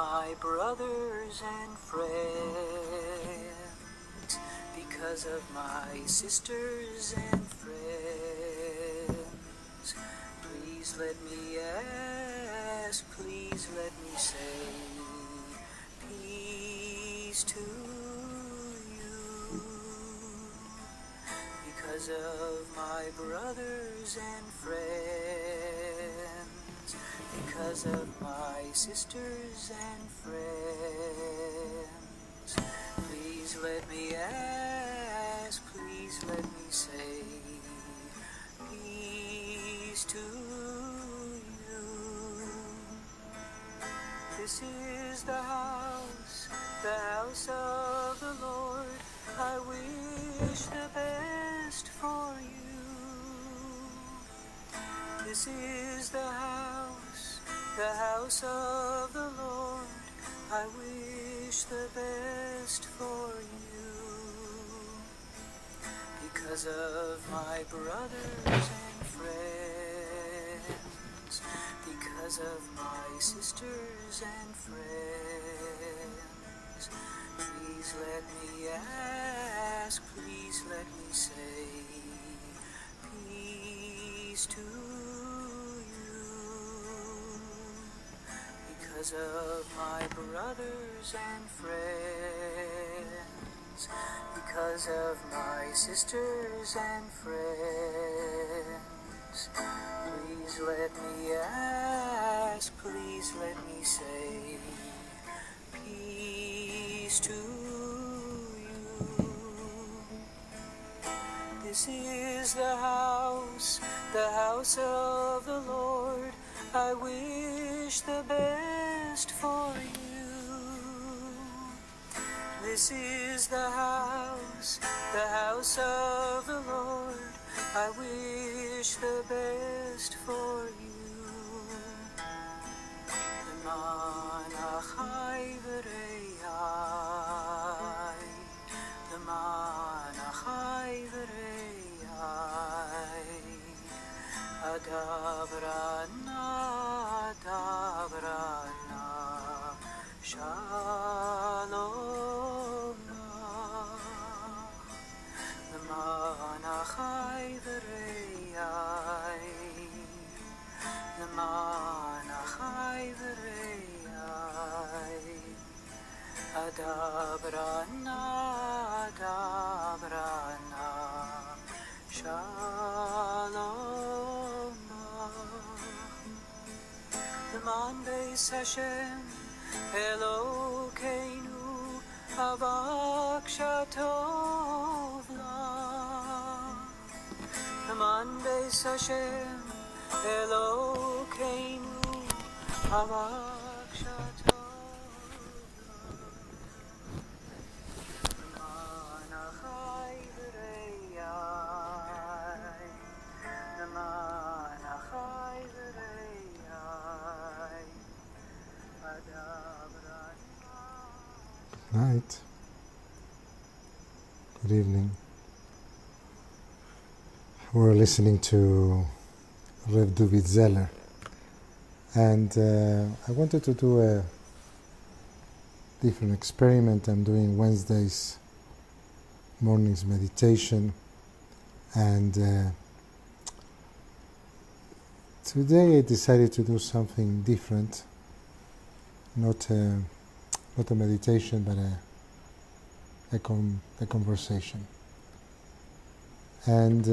my brothers and friends, because of my sisters and friends. Please let me ask, please let me say, peace to you. Because of my brothers and friends, because of my sisters and friends. Please let me ask, please let me say, peace to you. This is the house of the Lord. I wish the best for you. This is the house of the Lord. I wish the best for you. Because of my brothers and friends, because of my sisters and friends. Please let me ask, please let me say, peace to you. Because of my brothers and friends, because of my sisters and friends. Please let me ask, please let me say, peace to you. This is the house of the Lord. I wish the best for you. This is the house of the Lord. I wish the best for you. למען אחי ורעי, למען אחי ורעי, אדברה נא, שלום לך. למען אחי ורעי, למען אחי ורעי, אדברה נא, שלום לך. למען בייס השם אלוקינו, אבק שטוב לך. למען בייס השם אלוקינו, אבק שטוב לך. למען אחי ורעי, למען אחי ורעי, אדברה נא. Night. Good evening. We're listening to Rev David Zeller, and I wanted to do a different experiment. I'm doing Wednesdays mornings meditation, and today I decided to do something different, not a meditation, but a conversation. And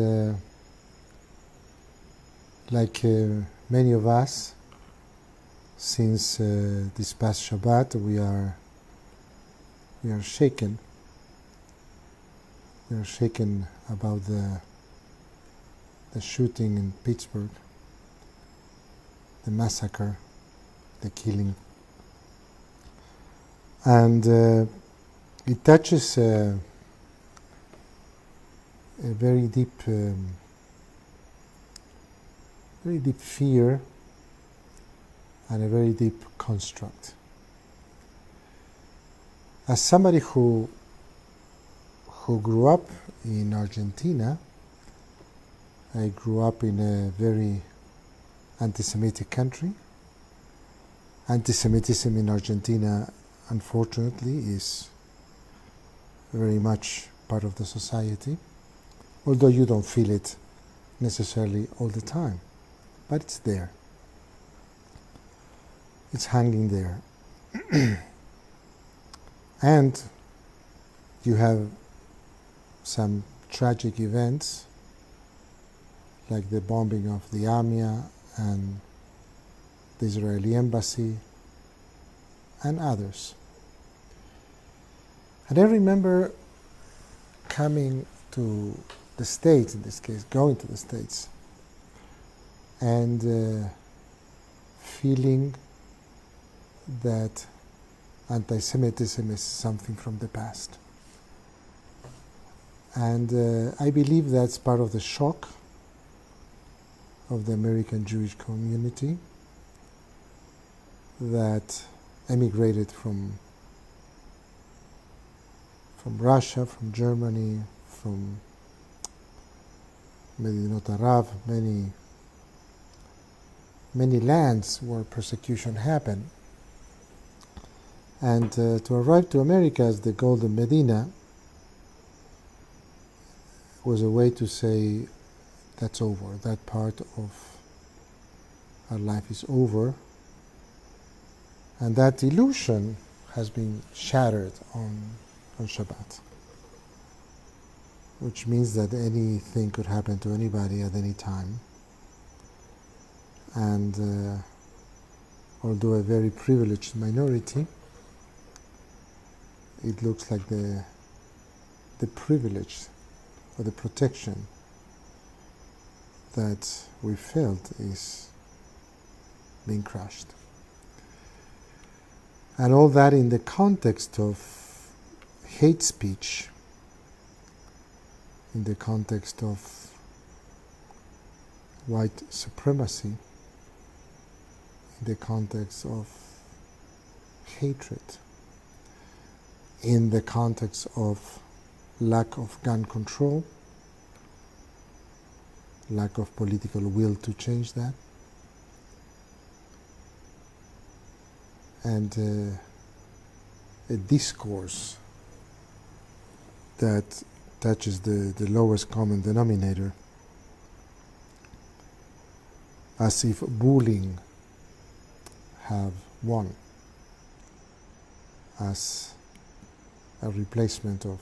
like many of us, since this past Shabbat, we are shaken. We are shaken about the shooting in Pittsburgh, the massacre, the killing. And it touches a very deep fear and a very deep construct. As somebody who grew up in Argentina, I grew up in a very anti-Semitic country, anti-Semitism in Argentina, unfortunately, is very much part of the society, although you don't feel it necessarily all the time, but it's there. It's hanging there. And you have some tragic events like the bombing of the AMIA and the Israeli embassy and others. And I remember coming to the States, in this case, going to the States, and feeling that anti-Semitism is something from the past. And I believe that's part of the shock of the American Jewish community that emigrated from Russia, from Germany, from Medinot Arab, many lands where persecution happened. And to arrive to America as the Golden Medina was a way to say that's over, that part of our life is over, and that illusion has been shattered on Shabbat, which means that anything could happen to anybody at any time. And although a very privileged minority, it looks like the privilege or the protection that we felt is being crushed. And all that in the context of hate speech, in the context of white supremacy, in the context of hatred, in the context of lack of gun control, lack of political will to change that, and a discourse that touches the lowest common denominator, as if bullying have won as a replacement of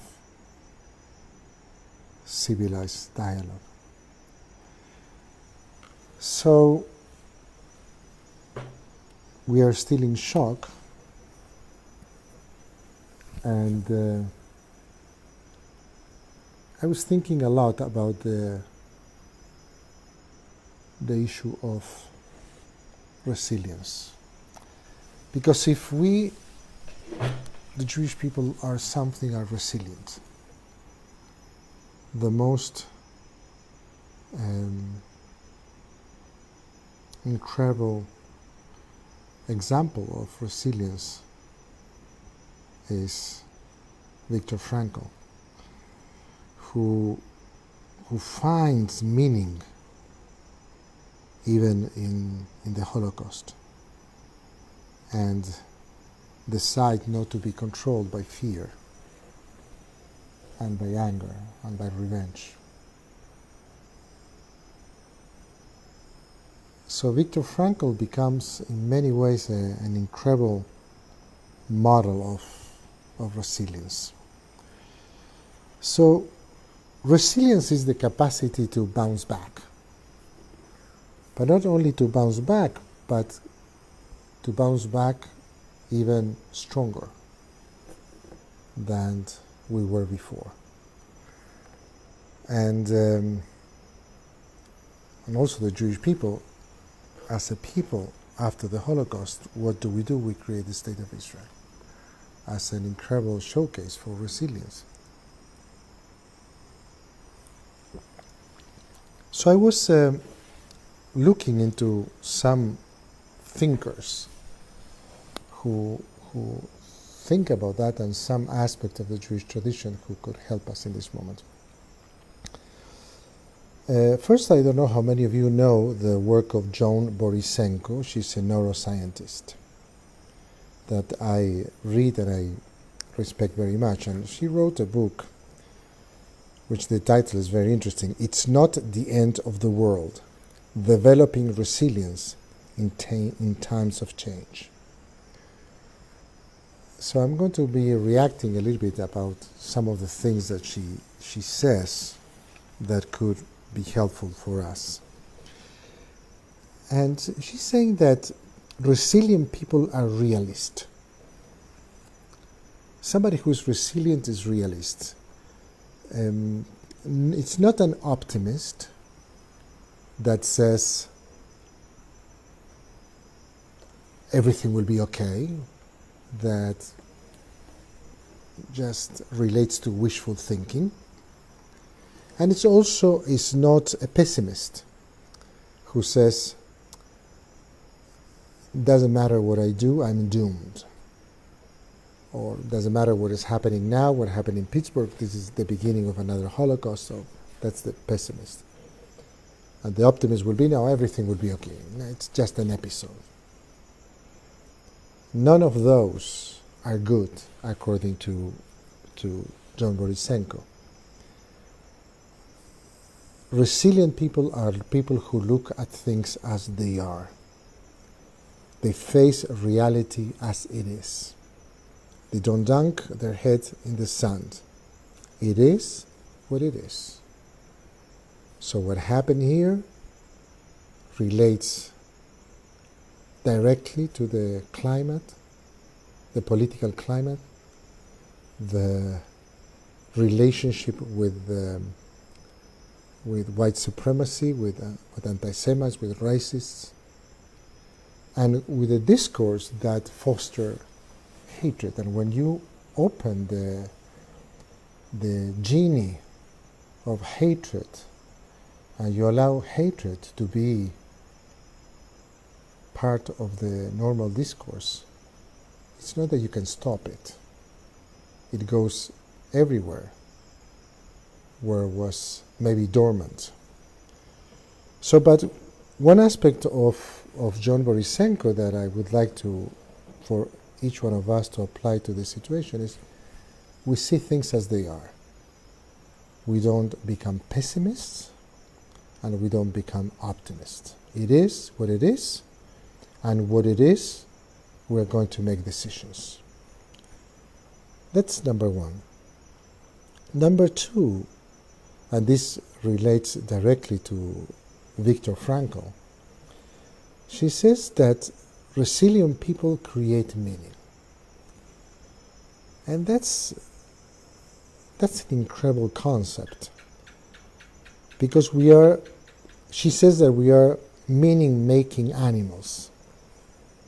civilized dialogue. So we are still in shock, and I was thinking a lot about the issue of resilience. Because if we, the Jewish people, are resilient, the most incredible example of resilience is Viktor Frankl, who finds meaning even in the Holocaust, and decide not to be controlled by fear and by anger and by revenge. So Viktor Frankl becomes in many ways an incredible model of resilience. So resilience is the capacity to bounce back. But not only to bounce back, but to bounce back even stronger than we were before. And also the Jewish people, as a people after the Holocaust, what do? We create the State of Israel as an incredible showcase for resilience. So I was looking into some thinkers who think about that, and some aspect of the Jewish tradition who could help us in this moment. First, I don't know how many of you know the work of Joan Borisenko. She's a neuroscientist. that I read and I respect very much. And she wrote a book which the title is very interesting. It's Not the End of the World, Developing Resilience in Times of Change. So I'm going to be reacting a little bit about some of the things that she says that could be helpful for us. And she's saying that resilient people are realist. Somebody who's resilient is realist. It's not an optimist that says everything will be okay, that just relates to wishful thinking. And it's also is not a pessimist who says, doesn't matter what I do, I'm doomed. Or doesn't matter what is happening now, what happened in Pittsburgh, this is the beginning of another Holocaust, so that's the pessimist. And the optimist will be, no, everything will be okay. It's just an episode. None of those are good, according to John Borisenko. Resilient people are people who look at things as they are. They face reality as it is. They don't dunk their head in the sand. It is what it is. So what happened here relates directly to the climate, the political climate, the relationship with white supremacy, with anti-Semites, with racists, and with a discourse that foster hatred. And when you open the genie of hatred and you allow hatred to be part of the normal discourse, it's not that you can stop it. It goes everywhere where it was maybe dormant. So, but one aspect of John Borisenko that I would like to, for each one of us to apply to this situation is, we see things as they are. We don't become pessimists and we don't become optimists. It is what it is, and what it is, we're going to make decisions. That's number one. Number two, and this relates directly to Viktor Frankl, she says that resilient people create meaning. And that's an incredible concept, because she says that we are meaning-making animals.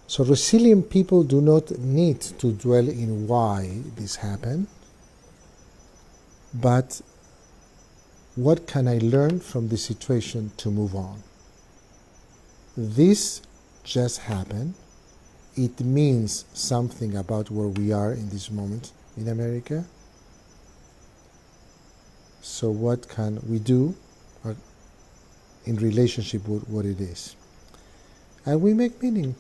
So resilient people do not need to dwell in why this happened, but what can I learn from this situation to move on? This just happened. It means something about where we are in this moment in America. So what can we do in relationship with what it is? And we make meaning.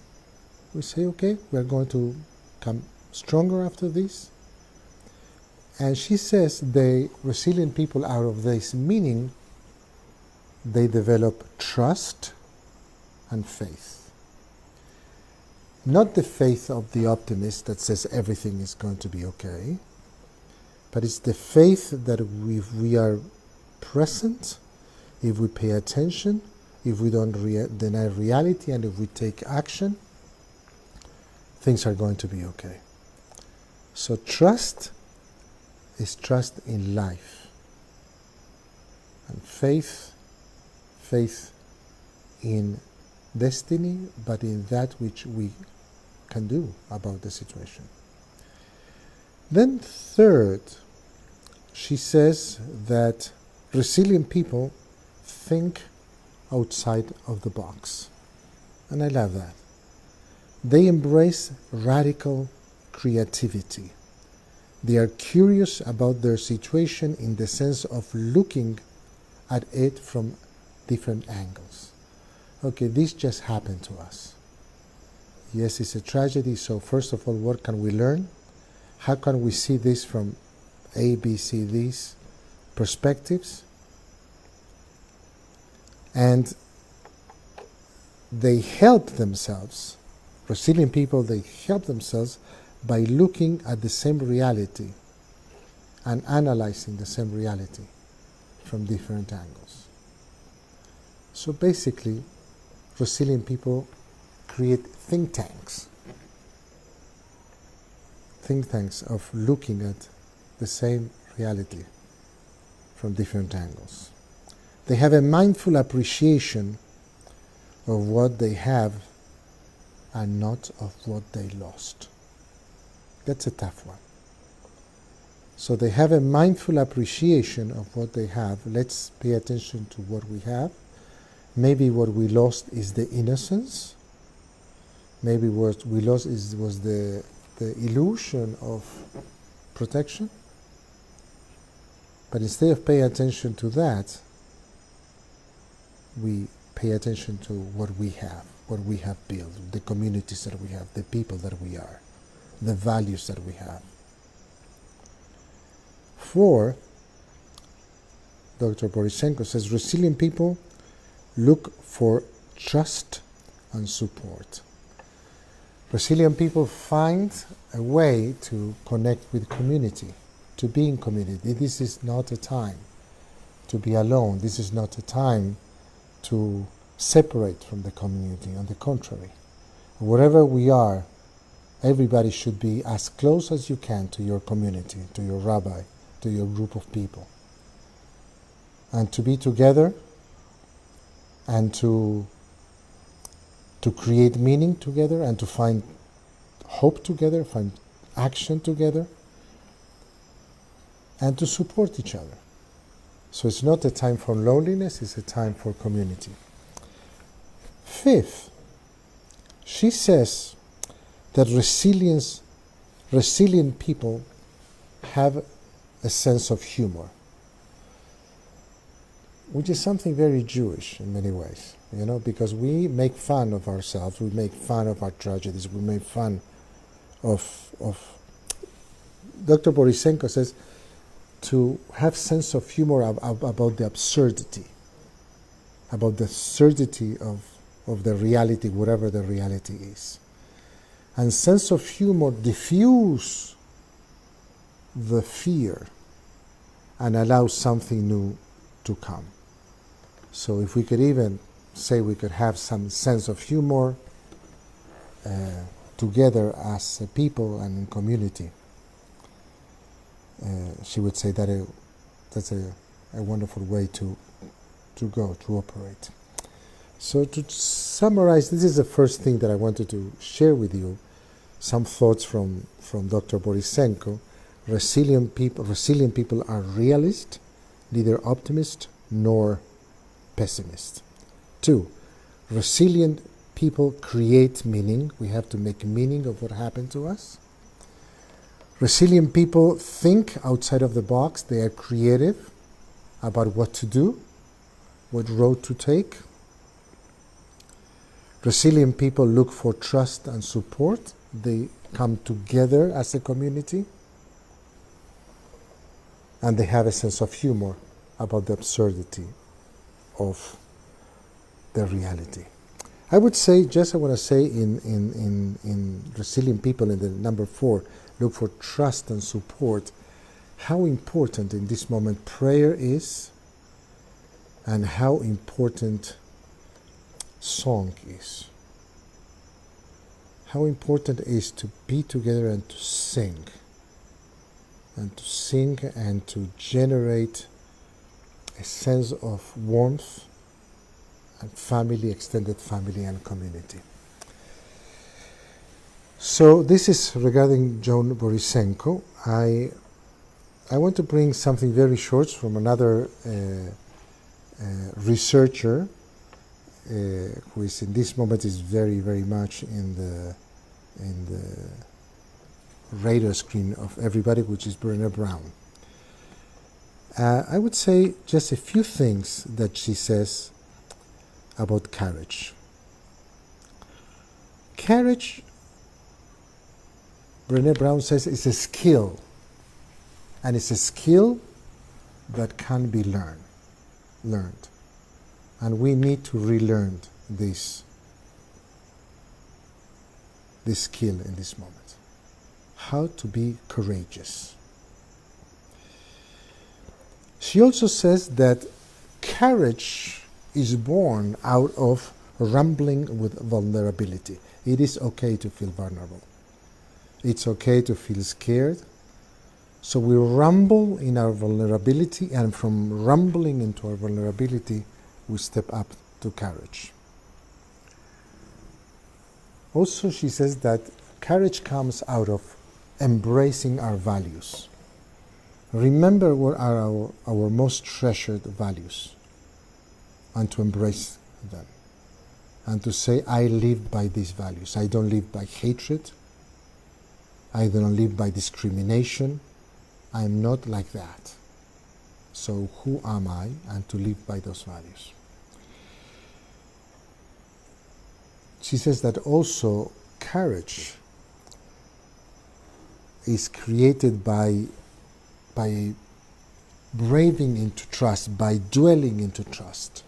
We say, okay, we're going to come stronger after this. And she says the resilient people, out of this meaning, they develop trust and faith. Not the faith of the optimist that says everything is going to be okay, but it's the faith that if we are present, if we pay attention, if we don't deny reality, and if we take action, things are going to be okay. So trust is trust in life. And faith in destiny, but in that which we can do about the situation. Then third, she says that resilient people think outside of the box. And I love that. They embrace radical creativity. They are curious about their situation in the sense of looking at it from different angles. Okay, this just happened to us. Yes, it's a tragedy. So first of all, what can we learn? How can we see this from A, B, C, D's perspectives? And they help themselves, resilient people, they help themselves by looking at the same reality and analyzing the same reality from different angles. So basically, resilient people create think tanks of looking at the same reality from different angles. They have a mindful appreciation of what they have and not of what they lost. That's a tough one. So they have a mindful appreciation of what they have. Let's pay attention to what we have. Maybe what we lost is the innocence. Maybe what we lost was the illusion of protection. But instead of paying attention to that, we pay attention to what we have built, the communities that we have, the people that we are, the values that we have. 4, Dr. Borisenko says, resilient people look for trust and support. Resilient people find a way to connect with community, to be in community. This is not a time to be alone. This is not a time to separate from the community. On the contrary, wherever we are, everybody should be as close as you can to your community, to your rabbi, to your group of people. And to be together and to create meaning together and to find hope together, find action together, and to support each other. So it's not a time for loneliness, it's a time for community. 5th, she says that resilient people have a sense of humor, which is something very Jewish in many ways, because we make fun of ourselves, we make fun of our tragedies, we make fun of Dr. Borisenko says to have sense of humor about the absurdity of the reality, whatever the reality is. And sense of humor diffuse the fear and allows something new to come. So if we could even say we could have some sense of humor together as a people and in community, she would say that that's a wonderful way to operate. So to summarize, this is the first thing that I wanted to share with you, some thoughts from Dr. Borisenko. Resilient people are realist, neither optimist nor pessimist. 2, resilient people create meaning. We have to make meaning of what happened to us. Resilient people think outside of the box. They are creative about what to do, what road to take. Resilient people look for trust and support. They come together as a community. And they have a sense of humor about the absurdity of the reality. I want to say in resilient people, in the number 4, look for trust and support, how important in this moment prayer is and how important song is. How important it is to be together and to sing. And to generate a sense of warmth and family, extended family and community. So this is regarding John Borisenko. I want to bring something very short from another researcher who is in this moment is very, very much in the radar screen of everybody, which is Brené Brown. I would say just a few things that she says about courage. Courage, Brené Brown says, is a skill. And it's a skill that can be learned. And we need to relearn this skill in this moment. How to be courageous. She also says that courage is born out of rumbling with vulnerability. It is okay to feel vulnerable. It's okay to feel scared. So we rumble in our vulnerability, and from rumbling into our vulnerability, we step up to courage. Also, she says that courage comes out of embracing our values. Remember what are our most treasured values, and to embrace them. And to say, I live by these values. I don't live by hatred. I don't live by discrimination. I'm not like that. So who am I? And to live by those values. She says that also courage is created by braving into trust, by dwelling into trust,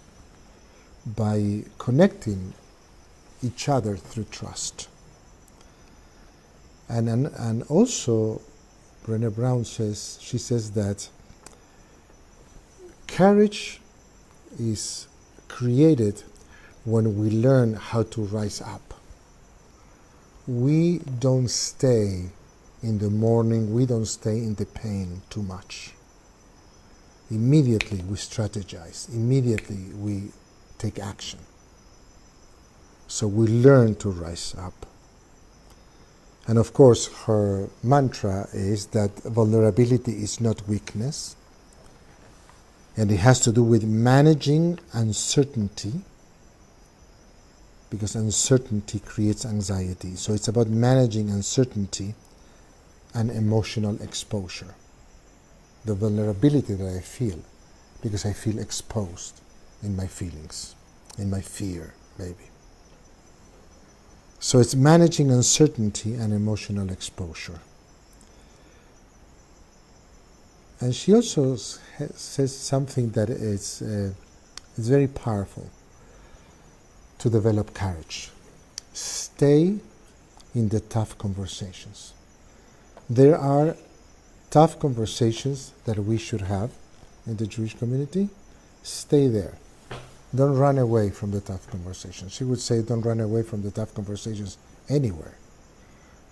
by connecting each other through trust. And also, Brené Brown says, she says that courage is created when we learn how to rise up. We don't stay in the mourning, we don't stay in the pain too much. Immediately we strategize, immediately we take action. So we learn to rise up. And of course, her mantra is that vulnerability is not weakness, and it has to do with managing uncertainty, because uncertainty creates anxiety. So it's about managing uncertainty and emotional exposure. The vulnerability that I feel, because I feel exposed in my feelings, in my fear, maybe. So it's managing uncertainty and emotional exposure. And she also says something that is very powerful to develop courage. Stay in the tough conversations. There are tough conversations that we should have in the Jewish community. Stay there. Don't run away from the tough conversations. She would say don't run away from the tough conversations anywhere,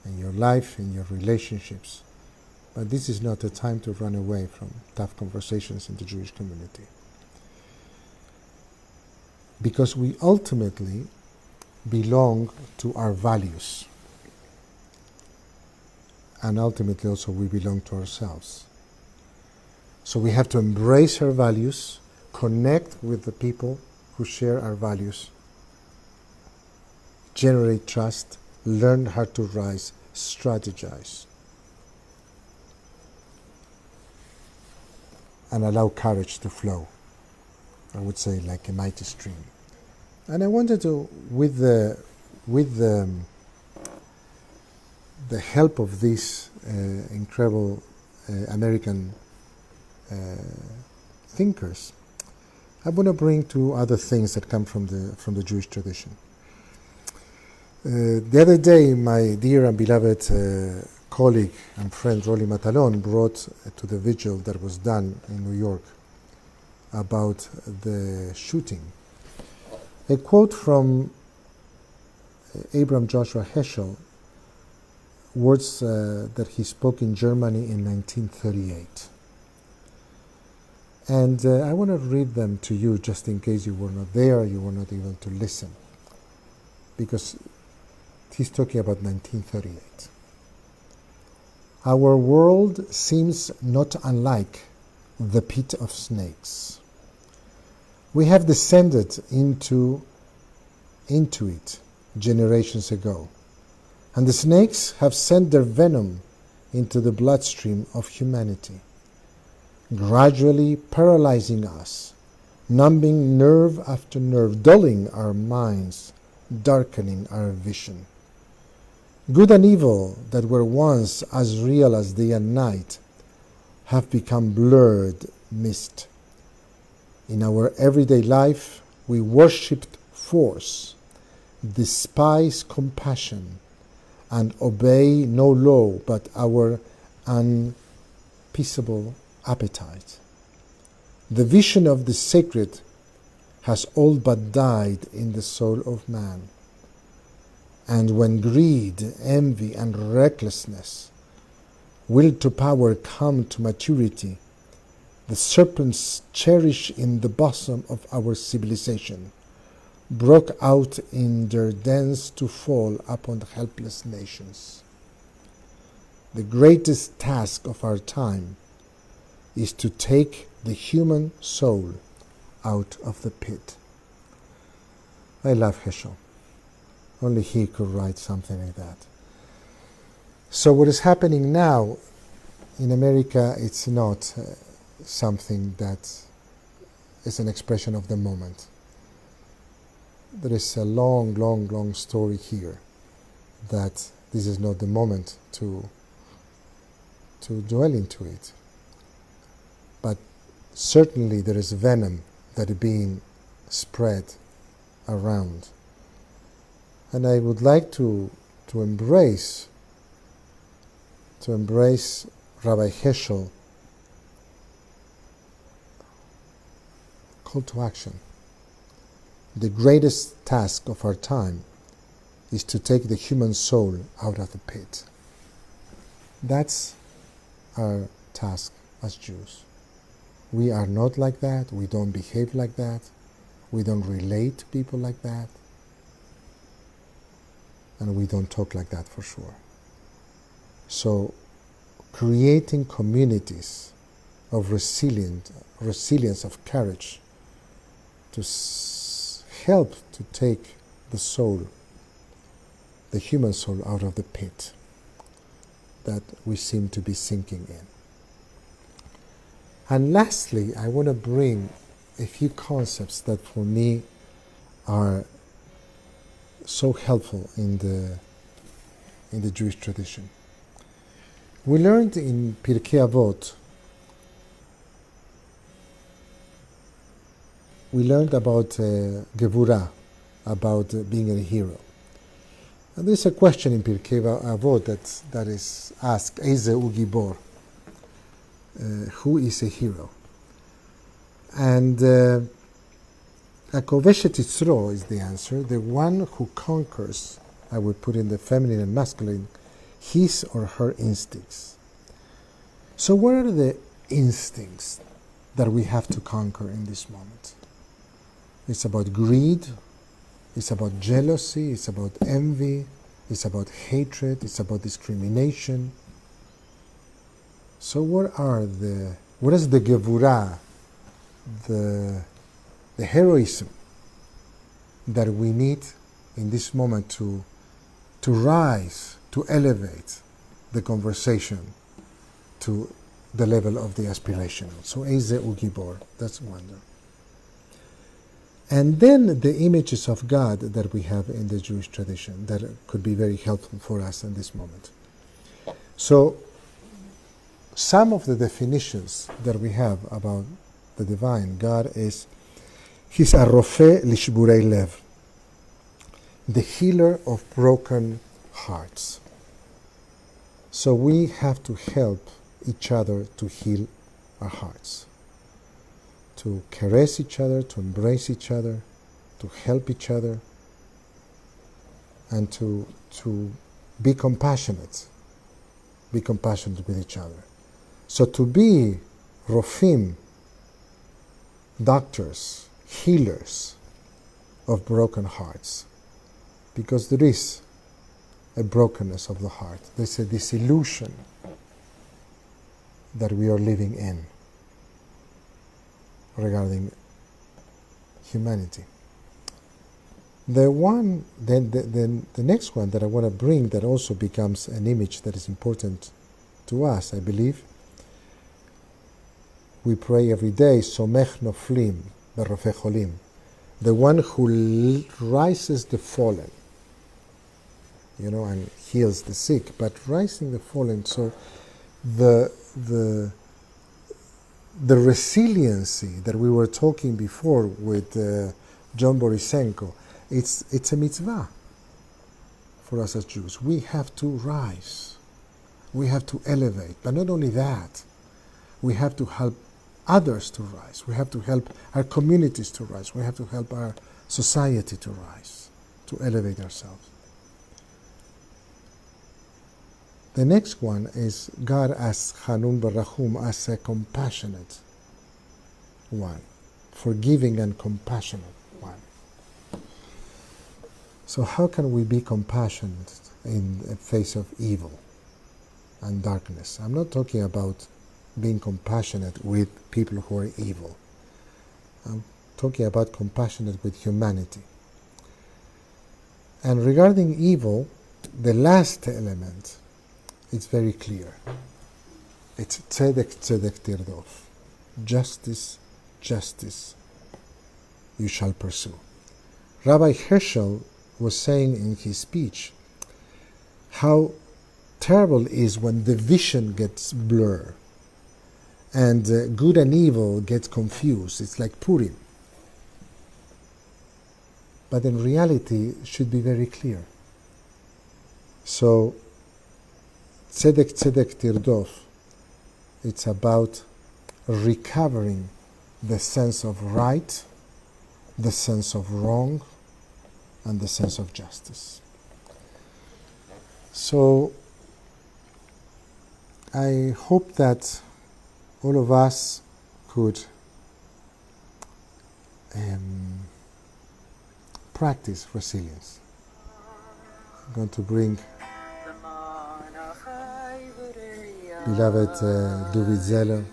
in your life, in your relationships. But this is not the time to run away from tough conversations in the Jewish community. Because we ultimately belong to our values. And ultimately also we belong to ourselves. So we have to embrace our values, connect with the people who share our values, generate trust, learn how to rise, strategize, and allow courage to flow. I would say like a mighty stream. And I wanted to, with the help of these incredible American thinkers, I want to bring two other things that come from the Jewish tradition. The other day, my dear and beloved colleague and friend Rolly Matalon brought to the vigil that was done in New York about the shooting a quote from Abraham Joshua Heschel, words that he spoke in Germany in 1938. And I want to read them to you just in case you were not there, you were not able to listen, because he's talking about 1938. Our world seems not unlike the pit of snakes. We have descended into it generations ago, and the snakes have sent their venom into the bloodstream of humanity, gradually paralyzing us, numbing nerve after nerve, dulling our minds, darkening our vision. Good and evil that were once as real as day and night have become blurred mist. In our everyday life, we worshipped force, despise compassion, and obey no law but our unpeaceable appetite. The vision of the sacred has all but died in the soul of man. And when greed, envy, and recklessness, will to power come to maturity, the serpents cherished in the bosom of our civilization broke out in their dens to fall upon the helpless nations. The greatest task of our time is to take the human soul out of the pit. I love Heschel. Only he could write something like that. So what is happening now in America, it's not something that is an expression of the moment. There is a long story here that this is not the moment to dwell into it. But certainly there is venom that is being spread around. And I would like to embrace Rabbi Heschel call to action. The greatest task of our time is to take the human soul out of the pit. That's our task as Jews. We are not like that. We don't behave like that. We don't relate to people like that. And we don't talk like that for sure. So creating communities of resilience, of courage, to help to take the soul, the human soul, out of the pit that we seem to be sinking in. And lastly, I want to bring a few concepts that for me are so helpful in the Jewish tradition. We learned in Pirkei Avot, we learned about Gevurah, about being a hero. And there's a question in Pirkei Avot that is asked, Eize hu gibor? Who is a hero? And Hakoveshet Yitzro is the answer, the one who conquers, I would put in the feminine and masculine, his or her instincts. So what are the instincts that we have to conquer in this moment? It's about greed, it's about jealousy, it's about envy, it's about hatred, it's about discrimination. So what is the Gevurah, the heroism that we need in this moment to rise, to elevate the conversation to the level of the aspirational? So Eize hu gibor, that's wonder. And then the images of God that we have in the Jewish tradition that could be very helpful for us in this moment. So some of the definitions that we have about the divine God is He's a rofe lishburei lev, the healer of broken hearts. So we have to help each other to heal our hearts, to caress each other, to embrace each other, to help each other, and to be compassionate with each other. So to be rofim, doctors, healers of broken hearts, because there is a brokenness of the heart. There's a disillusion that we are living in regarding humanity. The next one that I want to bring that also becomes an image that is important to us, I believe. We pray every day, Somech noflim berofe cholim, the one who rises the fallen. and heals the sick, but rising the fallen. So the resiliency that we were talking before with John Borisenko, it's a mitzvah for us as Jews. We have to rise. We have to elevate. But not only that, we have to help others to rise. We have to help our communities to rise. We have to help our society to rise, to elevate ourselves. The next one is God as Hanun Barachum, as a compassionate one, forgiving and compassionate one. So how can we be compassionate in the face of evil and darkness? I'm not talking about being compassionate with people who are evil. I'm talking about compassionate with humanity. And regarding evil, the last element, it's very clear. It's tzedek, tzedek tirdof. Justice, justice you shall pursue. Rabbi Herschel was saying in his speech how terrible it is when the vision gets blurred and good and evil gets confused. It's like Purim. But in reality, it should be very clear. So, tzedek, tzedek tirdof, it's about recovering the sense of right, the sense of wrong, and the sense of justice. So, I hope that all of us could practice resilience. I'm going to bring beloved David Zeller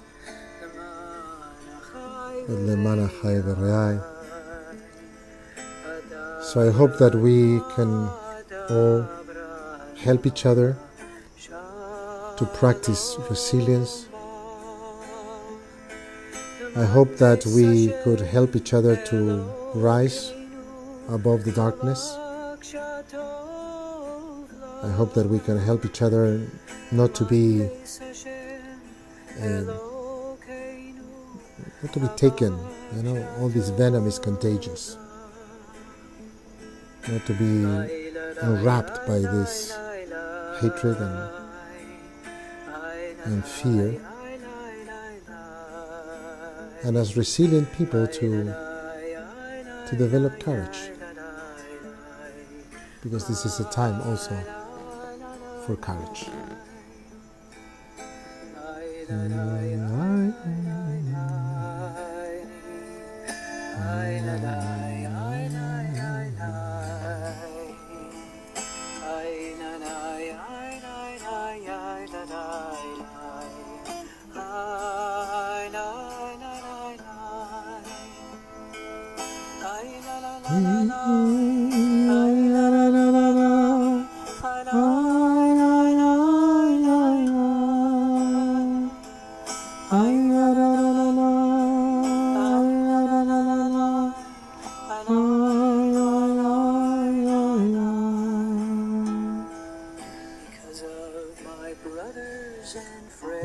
with Lemana Chai V'Reai. So I hope that we can all help each other to practice resilience. I hope that we could help each other to rise above the darkness. I hope that we can help each other not to be taken. All this venom is contagious. Not to be enwrapped by this hatred and fear. And as resilient people to develop courage, because this is a time also for courage.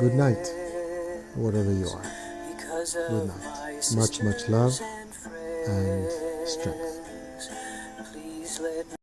Good night, wherever you are. Good night. Much, much love and strength.